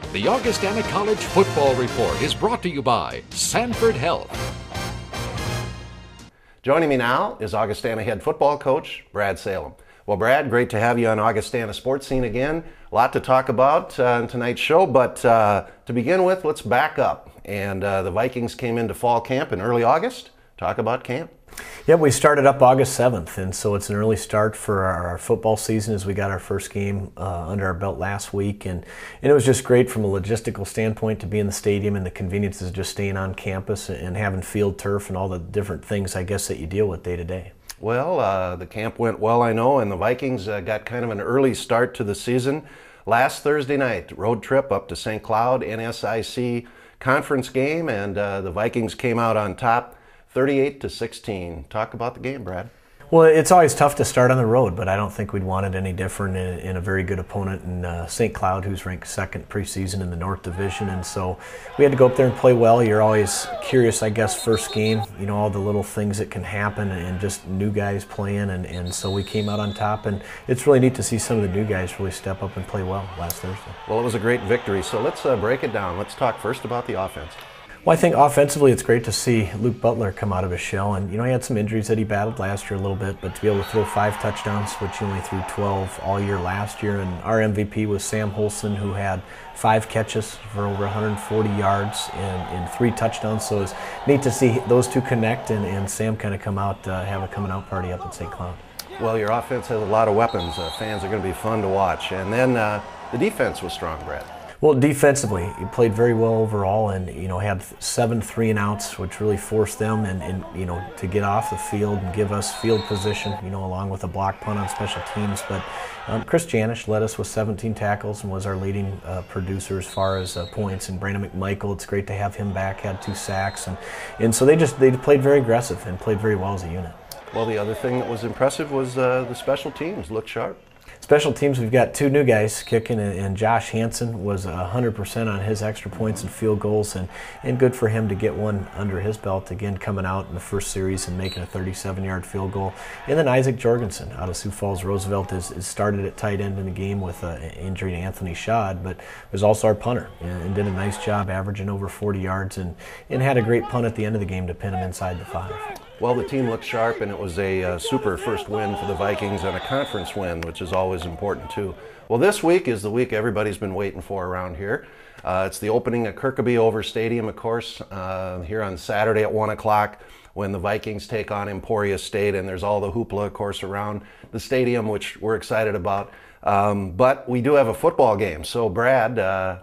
The Augustana College Football Report is brought to you by Sanford Health. Joining me now is Augustana head football coach, Brad Salem. Well, Brad, great to have you on Augustana Sportscene again. A lot to talk about in tonight's show, but to begin with, let's back up. And the Vikings came into fall camp in early August. Talk about camp. Yeah, we started up August 7th, and so it's an early start for our football season as we got our first game under our belt last week. And it was just great from a logistical standpoint to be in the stadium and the conveniences of just staying on campus and having field turf and all the different things, I guess, that you deal with day to day. Well, the camp went well, I know, and the Vikings got kind of an early start to the season. Last Thursday night, road trip up to St. Cloud, NSIC conference game, and the Vikings came out on top 38-16. Talk about the game, Brad. Well, it's always tough to start on the road, but I don't think we'd want it any different in a very good opponent in St. Cloud, who's ranked second preseason in the North Division. And so we had to go up there and play well. You're always curious, I guess, first game, you know, all the little things that can happen and just new guys playing. And so we came out on top, and it's really neat to see some of the new guys really step up and play well last Thursday. Well, it was a great victory. So let's break it down. Let's talk first about the offense. Well, I think offensively it's great to see Luke Butler come out of his shell. And, you know, he had some injuries that he battled last year a little bit, but to be able to throw 5 touchdowns, which he only threw 12 all year last year. And our MVP was Sam Holson, who had 5 catches for over 140 yards and 3 touchdowns. So it's neat to see those two connect and Sam kind of come out, have a coming out party up at St. Cloud. Well, your offense has a lot of weapons. Fans are going to be fun to watch. And then the defense was strong, Brad. Well, defensively, he played very well overall, and you know had 7 3-and-outs, which really forced them and you know to get off the field and give us field position, you know, along with a block punt on special teams. But Chris Janish led us with 17 tackles and was our leading producer as far as points. And Brandon McMichael, it's great to have him back, had 2 sacks, and so they played very aggressive and played very well as a unit. Well, the other thing that was impressive was the special teams looked sharp. Special teams, we've got 2 new guys kicking, and Josh Hansen was 100% on his extra points and field goals, and good for him to get one under his belt again, coming out in the first series and making a 37-yard field goal. And then Isaac Jorgensen out of Sioux Falls Roosevelt is started at tight end in the game with an injury to Anthony Schad, but was also our punter and did a nice job averaging over 40 yards and had a great punt at the end of the game to pin him inside the 5. Well, the team looked sharp, and it was a super first win for the Vikings and a conference win, which is always important too. Well, this week is the week everybody's been waiting for around here. It's the opening of Kirkeby-Over Stadium, of course, here on Saturday at 1 o'clock when the Vikings take on Emporia State, and there's all the hoopla, of course, around the stadium, which we're excited about. But we do have a football game. So, Brad,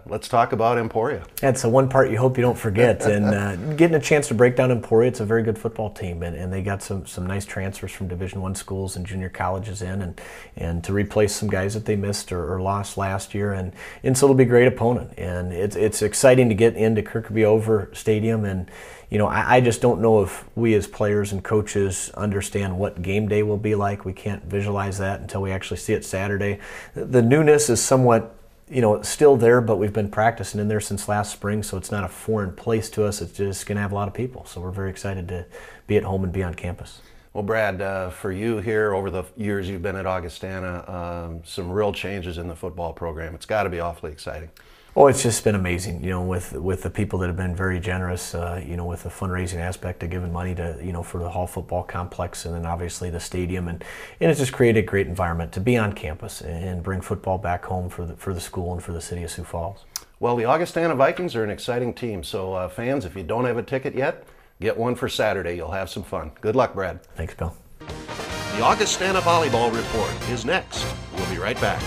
let's talk about Emporia. That's the one part you hope you don't forget. And getting a chance to break down Emporia, it's a very good football team. And they got some nice transfers from Division I schools and junior colleges in and to replace some guys that they missed or lost last year. And so it'll be a great opponent. And it's exciting to get into Kirkeby-Over Stadium. And, you know, I just don't know if we as players and coaches understand what game day will be like. We can't visualize that until we actually see it Saturday. The newness is somewhat, you know, still there, but we've been practicing in there since last spring, so it's not a foreign place to us. It's just going to have a lot of people. So we're very excited to be at home and be on campus. Well, Brad, for you here over the years you've been at Augustana, some real changes in the football program. It's got to be awfully exciting. Oh, it's just been amazing, you know, with the people that have been very generous, you know, with the fundraising aspect of giving money to, you know, for the Hall Football Complex and then obviously the stadium. And it's just created a great environment to be on campus and bring football back home for the school and for the city of Sioux Falls. Well, the Augustana Vikings are an exciting team. So, fans, if you don't have a ticket yet, get one for Saturday. You'll have some fun. Good luck, Brad. Thanks, Bill. The Augustana Volleyball Report is next. We'll be right back.